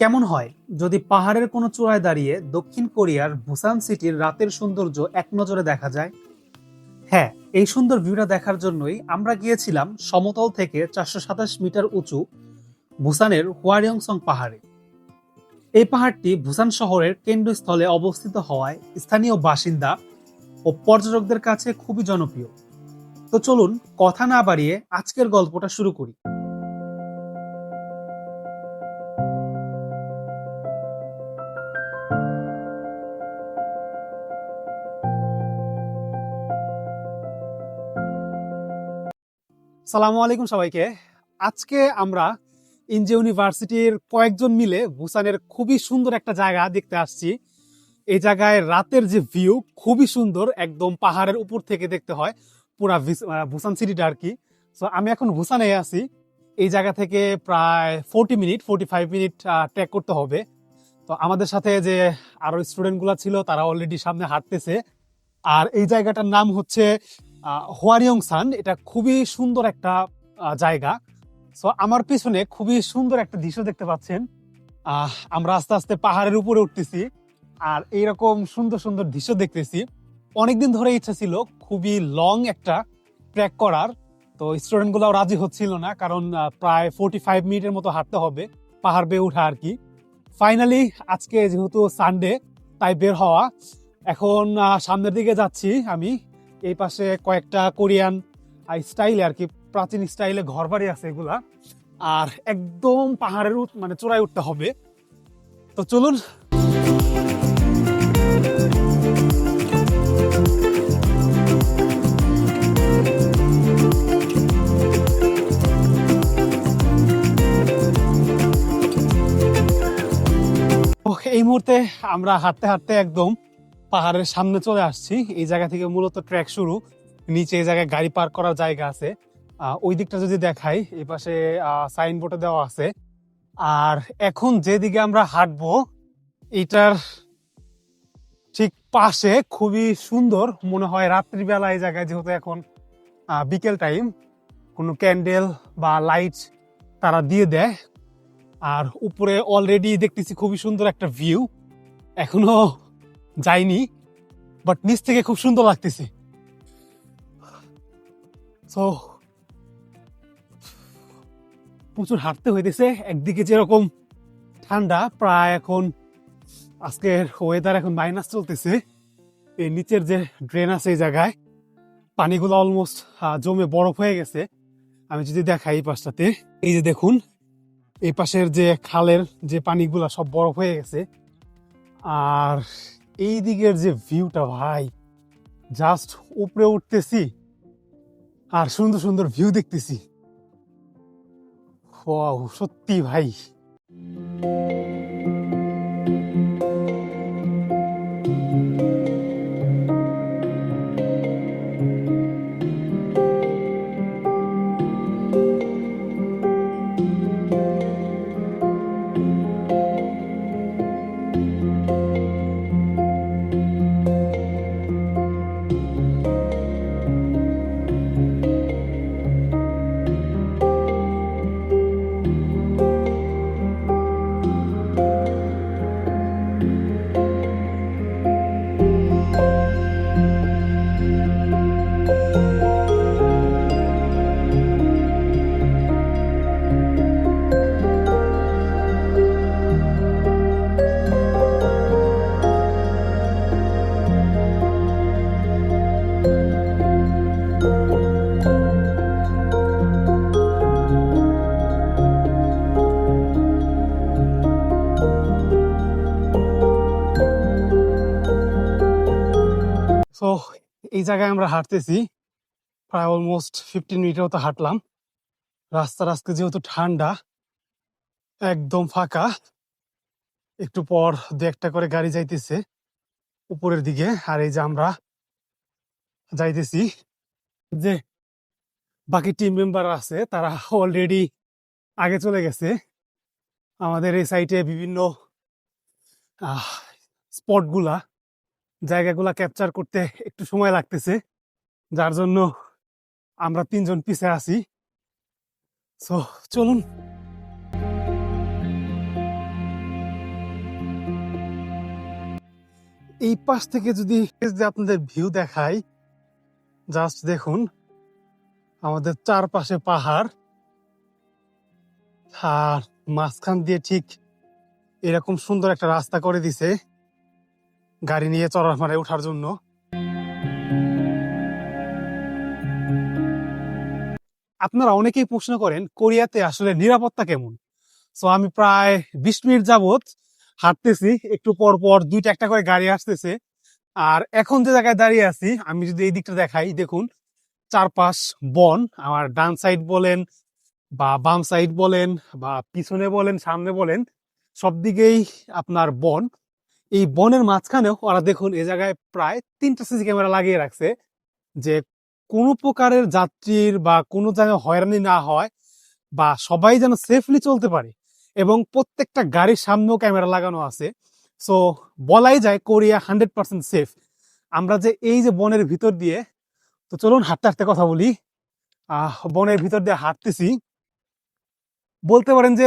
কেমন হয় যদি পাহাড়ের কোনো চূড়ায় দাঁড়িয়ে দক্ষিণ কোরিয়ার বুসান সিটির রাতের সৌন্দর্য এক নজরে দেখা যায়? হ্যাঁ, এই সুন্দর ভিউটা দেখার জন্যই আমরা গিয়েছিলাম সমতল থেকে 427 মিটার উঁচু বুসানের হোয়ারিয়ংসং পাহাড়ে। এই পাহাড়টি বুসান শহরের কেন্দ্রস্থলে অবস্থিত হওয়ায় স্থানীয় বাসিন্দা ও পর্যটকদের কাছে খুবই জনপ্রিয়। তো চলুন কথা না বাড়িয়ে আজকের গল্পটা শুরু করি। সালামু আলাইকুম সবাইকে। আজকে আমরা ইনজে ইউনিভার্সিটির কয়েকজন মিলে বুসানের খুবই সুন্দর একটা জায়গা দেখতে আসছি। এই জায়গায় রাতের যে ভিউ খুবই সুন্দর, একদম পাহাড়ের উপর থেকে দেখতে হয় পুরা বুসান সিটিটা আর কি। সো আমি এখন বুসানে আছি। এই জায়গা থেকে প্রায় 45 মিনিট ট্রেক করতে হবে। তো আমাদের সাথে যে আরো স্টুডেন্টগুলো ছিল তারা অলরেডি সামনে হাঁটতেছে। আর এই জায়গাটার নাম হচ্ছে হোয়ারিয়ংসান। এটা খুবই সুন্দর একটা জায়গা। সো আমার পিছনে খুবই সুন্দর একটা দৃশ্য দেখতে পাচ্ছেন। আমরা আস্তে আস্তে পাহাড়ের উপরে উঠতেছি আর এইরকম সুন্দর সুন্দর দৃশ্য দেখতেছি। অনেকদিন ধরে ইচ্ছা ছিল খুবই লং একটা ট্রেক করার, তো স্টুডেন্ট গুলাও রাজি হচ্ছিল না, কারণ প্রায় 45 মিনিটের মতো হাঁটতে হবে পাহাড় বেয়ে উঠা আর কি। ফাইনালি আজকে যেহেতু সানডে তাই বের হওয়া। এখন সামনের দিকে যাচ্ছি আমি। এই পাশে কয়েকটা কোরিয়ান স্টাইলে আর কি, প্রাচীন স্টাইলে ঘর বাড়ি আছে এগুলা। আর একদম পাহাড়ের মানে চূড়ায় উঠতে হবে। তো চলুন। এই মুহূর্তে আমরা হাঁটতে হাঁটতে একদম পাহাড়ের সামনে চলে আসছি। এই জায়গা থেকে মূলত ট্রেক শুরু। নিচে এই জায়গায় গাড়ি পার্ক করার জায়গা আছে। ওই দিকটা যদি দেখাই, এই পাশে সাইনবোর্ডে দেওয়া আছে। আর এখন যেদিকে আমরা হাঁটবো এটার ঠিক পাশে খুবই সুন্দর মনে হয় রাত্রিবেলা এই জায়গায়, যেহেতু এখন বিকেল টাইম, কোনো ক্যান্ডেল বা লাইট তারা দিয়ে দেয়। আর উপরে অলরেডি দেখতেছি খুবই সুন্দর একটা ভিউ। এখনো যাইনি, বাট নিচ থেকে খুব সুন্দর লাগতেছে। সো প্রচুর হাঁটতে হইতেছে। একদিকে যেরকম ঠান্ডা, প্রায় এখন আজকের ওয়েদার এখন মাইনাস চলতেছে। এই নিচের যে ড্রেন আছে এই জায়গায় পানিগুলো অলমোস্ট জমে বরফ হয়ে গেছে। আমি যদি দেখাই এই পাশটাতে, এই যে দেখুন এই পাশের যে খালের যে পানিগুলা সব বরফ হয়ে গেছে। আর এই দিকের যে ভিউটা ভাই, জাস্ট উপরে উঠতেছি আর সুন্দর সুন্দর ভিউ দেখতেছি। ওয়াও, সত্যি ভাই। তো এই জায়গায় আমরা হাঁটতেছি প্রায় অলমোস্ট 15 মিনিটের মতো হাঁটলাম। রাস্তা যেহেতু ঠান্ডা, একদম ফাঁকা। একটু পর দু একটা করে গাড়ি যাইতেছে উপরের দিকে। আর এই যে আমরা যাইতেছি, যে বাকি টিম মেম্বার আছে তারা অলরেডি আগে চলে গেছে। আমাদের এই সাইটে বিভিন্ন স্পটগুলা, জায়গাগুলা ক্যাপচার করতে একটু সময় লাগতেছে, যার জন্য আমরা তিনজন পিছে আছি। সো চলুন। এই পাশ থেকে যদি আপনাদের ভিউ দেখাই, জাস্ট দেখুন আমাদের চারপাশে পাহাড়, আর মাঝখান দিয়ে ঠিক এরকম সুন্দর একটা রাস্তা করে দিছে গাড়ি নিয়ে চড়ার মানে ওঠার জন্য। আপনারা অনেকেই প্রশ্ন করেন কোরিয়াতে আসলে নিরাপত্তা কেমন। সো আমি প্রায় 20 মিনিট যাবত হাঁটতেছি, একটু পর পর দুইটা একটা করে গাড়ি আসতেছে। আর এখন যে জায়গায় দাঁড়িয়ে আছি, আমি যদি এই দিকটা দেখাই, দেখুন চারপাশ বন। আমার ডান সাইড বলেন বা বাম সাইড বলেন বা পিছনে বলেন সামনে বলেন, সব দিকেই আপনার বন। এই বনের মাঝখানেও ওরা দেখুন এই জায়গায় প্রায় 3টা সিসি ক্যামেরা লাগিয়ে রাখছে, যে কোনো প্রকারের যাত্রীর বা কোনো জায়গায় হয়রানি না হয় বা সবাই যেন সেফলি চলতে পারে। এবং প্রত্যেকটা গাড়ির সামনেও ক্যামেরা লাগানো আছে। সো বলাই যায় কোরিয়া 100% সেফ। আমরা যে এই যে বনের ভিতর দিয়ে, তো চলুন হাঁটতে হাঁটতে কথা বলি। বনের ভিতর দিয়ে হাঁটতেছি, বলতে পারেন যে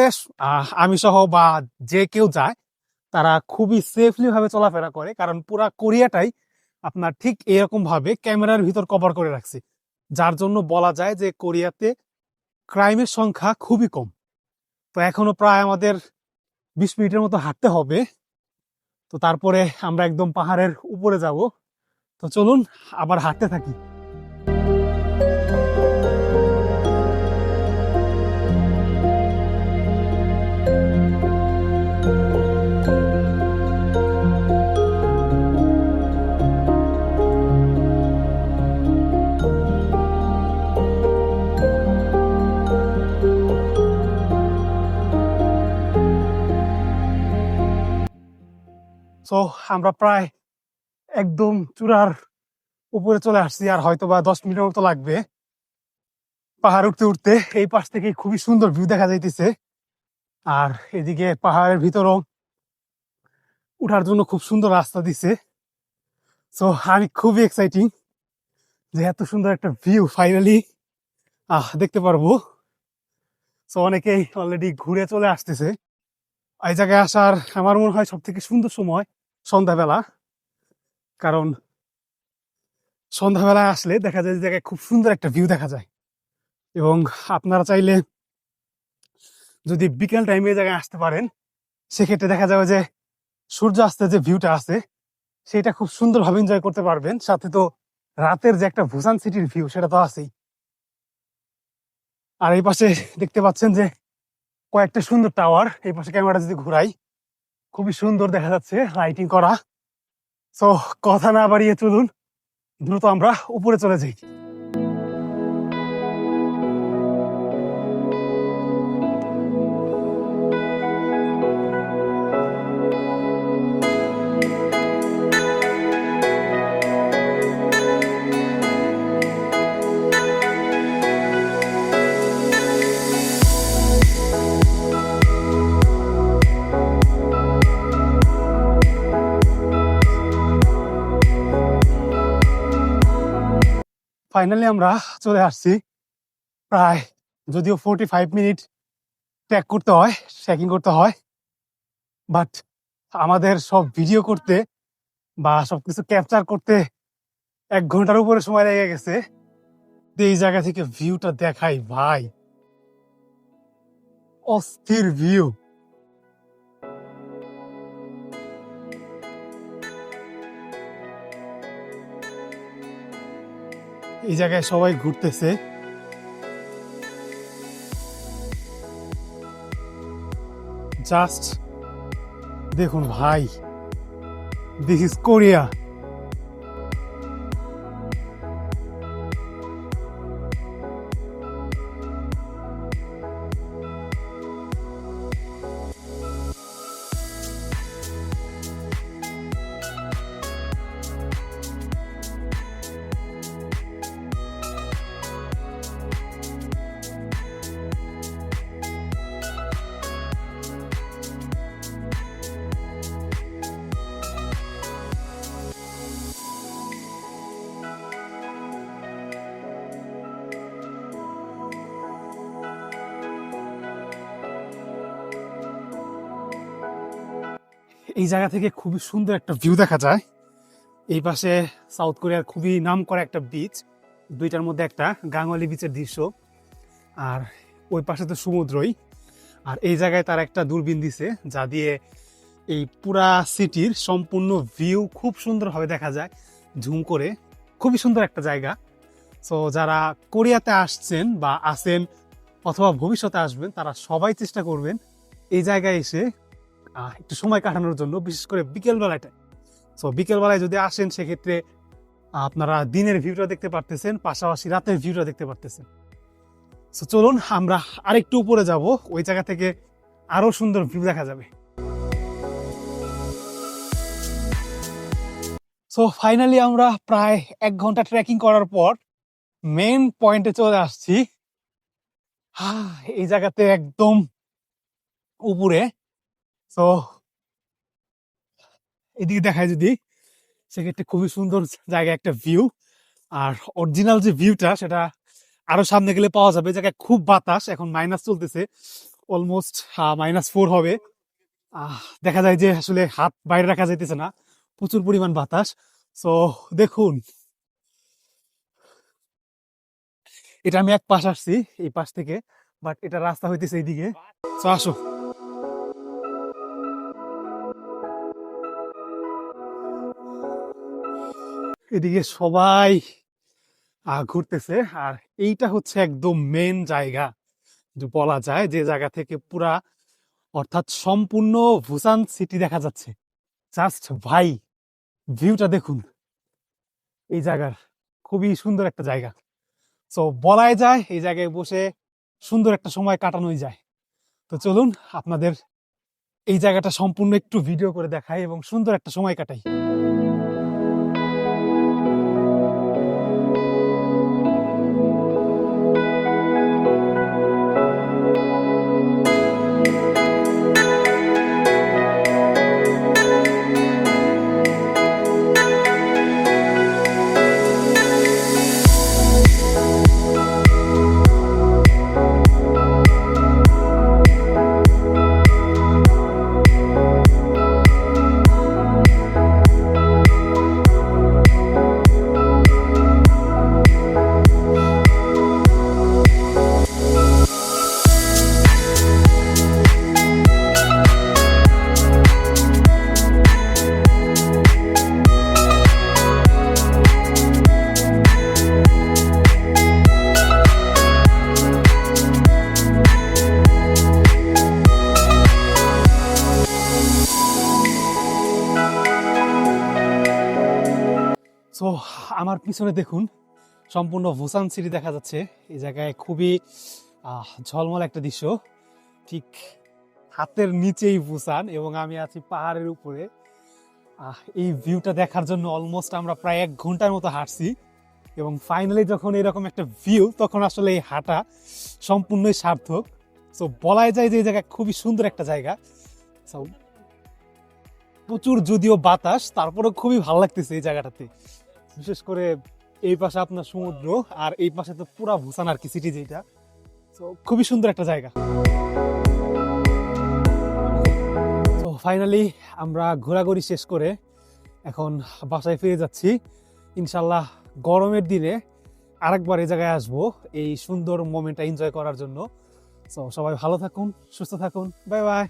আমি সহ বা যে কেউ যায় তারা খুবই সেফলি ভাবে চলাফেরা করে, কারণ পুরা কোরিয়াটাই আপনার ঠিক এরকম ভাবে ক্যামেরার ভিতর কভার করে রাখছে, যার জন্য বলা যায় যে কোরিয়াতে ক্রাইমের সংখ্যা খুবই কম। তো এখনো প্রায় আমাদের 20 মিনিটের মতো হাঁটতে হবে, তো তারপরে আমরা একদম পাহাড়ের উপরে যাব। তো চলুন আবার হাঁটতে থাকি। তো আমরা প্রায় একদম চূড়ার উপরে চলে আসছি, আর হয়তো বা 10 মিনিটের মতো লাগবে। পাহাড় উঠতে উঠতে এই পাশ থেকে খুবই সুন্দর ভিউ দেখা যাইতেছে, আর এদিকে পাহাড়ের ভিতরও উঠার জন্য খুব সুন্দর রাস্তা দিছে। সো আমি খুবই এক্সাইটিং যে এত সুন্দর একটা ভিউ ফাইনালি দেখতে পারবো। সো অনেকেই অলরেডি ঘুরে চলে আসতেছে। এই জায়গায় আসার আমার মনে হয় সব থেকে সুন্দর সময় সন্ধ্যাবেলা, কারণ সন্ধ্যাবেলায় আসলে দেখা যায় যে জায়গায় খুব সুন্দর একটা ভিউ দেখা যায়। এবং আপনারা চাইলে যদি বিকেল টাইমে এই জায়গায় আসতে পারেন, সেক্ষেত্রে দেখা যাবে যে সূর্যাস্তের যে ভিউটা আছে সেটা খুব সুন্দরভাবে এনজয় করতে পারবেন। সাথে তো রাতের যে একটা বুসান সিটির ভিউ সেটা তো আছেই। আর এই পাশে দেখতে পাচ্ছেন যে কয়েকটা সুন্দর টাওয়ার, এই পাশে ক্যামেরা যদি ঘুরাই খুবই সুন্দর দেখা যাচ্ছে লাইটিং করা। সো কথা না বাড়িয়ে চলুন দ্রুত আমরা উপরে চলে যাই। ফাইনালি আমরা চলে আসছি। প্রায় যদিও 45 মিনিট ট্র্যাক করতে হয়, ট্রেকিং করতে হয়, বাট আমাদের সব ভিডিও করতে বা সবকিছু ক্যাপচার করতে 1 ঘন্টার উপরে সময় লেগে গেছে। এই জায়গা থেকে ভিউটা দেখাই ভাই, অস্থির ভিউ। এই জায়গায় সবাই ঘুরতেছে, জাস্ট দেখুন ভাই, দিস ইজ কোরিয়া। এই জায়গা থেকে খুবই সুন্দর একটা ভিউ দেখা যায়। এই পাশে সাউথ কোরিয়ার খুবই নামকরা একটা বিচ, দুইটার মধ্যে একটা গাঙ্গুলি বিচের দৃশ্য, আর ওই পাশে তো সমুদ্রই। আর এই জায়গায় তার একটা দূরবীন দিছে যা দিয়ে এই পুরা সিটির সম্পূর্ণ ভিউ খুব সুন্দরভাবে দেখা যায় ঝুম করে। খুবই সুন্দর একটা জায়গা। সো যারা কোরিয়াতে আসছেন বা আসেন অথবা ভবিষ্যতে আসবেন, তারা সবাই চেষ্টা করবেন এই জায়গায় এসে একটু সময় কাটানোর জন্য, বিশেষ করে বিকেলবেলাটা। সো বিকেলবেলায় যদি আসেন সেক্ষেত্রে আপনারা দিনের ভিউটা দেখতে পারতেছেন, পাশাপাশি রাতের ভিউটা দেখতে পারতেছেন। সো চলুন আমরা আরেকটু উপরে যাব, ওই জায়গা থেকে আরো সুন্দর ভিউ দেখা যাবে। সো ফাইনালি আমরা প্রায় 1 ঘন্টা ট্রেকিং করার পর মেইন পয়েন্টে চলে আসছি। এই জায়গাতে একদম উপরে। তো এদিকে দেখায় যদি, সেক্ষেত্রে খুবই সুন্দর জায়গা, একটা ভিউ। আর অরিজিনাল যে ভিউটা সেটা আরো সামনে গেলে পাওয়া যাবে। জায়গায় খুব বাতাস, এখন মাইনাস চলতেছে, অলমোস্ট -4 হবে। দেখা যায় যে আসলে হাত বাইরে রাখা যাইতেছে না, প্রচুর পরিমাণ বাতাস। সো দেখুন, এটা আমি এক পাশ আসছি এই পাশ থেকে, বাট এটা রাস্তা হইতেছে এইদিকে। সো আসো, এদিকে সবাই ঘুরতেছে। আর এইটা হচ্ছে একদম মেন জায়গা যে বলা যায়, যে জায়গা থেকে পুরা অর্থাৎ সম্পূর্ণ বুসান সিটি দেখা যাচ্ছে। জাস্ট ভাই, ভিউটা দেখুন এই জায়গার, খুবই সুন্দর একটা জায়গা। সো বলাই যায় এই জায়গায় বসে সুন্দর একটা সময় কাটানোই যায়। তো চলুন আপনাদের এই জায়গাটা সম্পূর্ণ একটু ভিডিও করে দেখাই এবং সুন্দর একটা সময় কাটাই। সো আমার পিছনে দেখুন সম্পূর্ণ বুসান সিটি দেখা যাচ্ছে। এই জায়গায় খুবই ঝলমল একটা দৃশ্য, ঠিক হাতের নিচেই বুসান এবং আমি আছি পাহাড়ের উপরে। এই ভিউটা দেখার জন্য অলমোস্ট আমরা প্রায় 1 ঘন্টার মতো হাঁটছি এবং ফাইনালি যখন এরকম একটা ভিউ, তখন আসলে এই হাঁটা সম্পূর্ণই সার্থক। সো বলাই যায় যে এই জায়গা খুবই সুন্দর একটা জায়গা। সো প্রচুর যদিও বাতাস, তারপরেও খুবই ভালো লাগতেছে এই জায়গাটাতে। বিশেষ করে এই পাশে আপনার সমুদ্র, আর এই পাশে তো পুরা ভুসান আর কি সিটি, যেটা তো খুবই সুন্দর একটা জায়গা। তো ফাইনালি আমরা ঘোরাঘুরি শেষ করে এখন বাসায় ফিরে যাচ্ছি। ইনশাল্লাহ গরমের দিনে আরেকবার এই জায়গায় আসবো এই সুন্দর মোমেন্টটা এনজয় করার জন্য। তো সবাই ভালো থাকুন, সুস্থ থাকুন, বাই বাই।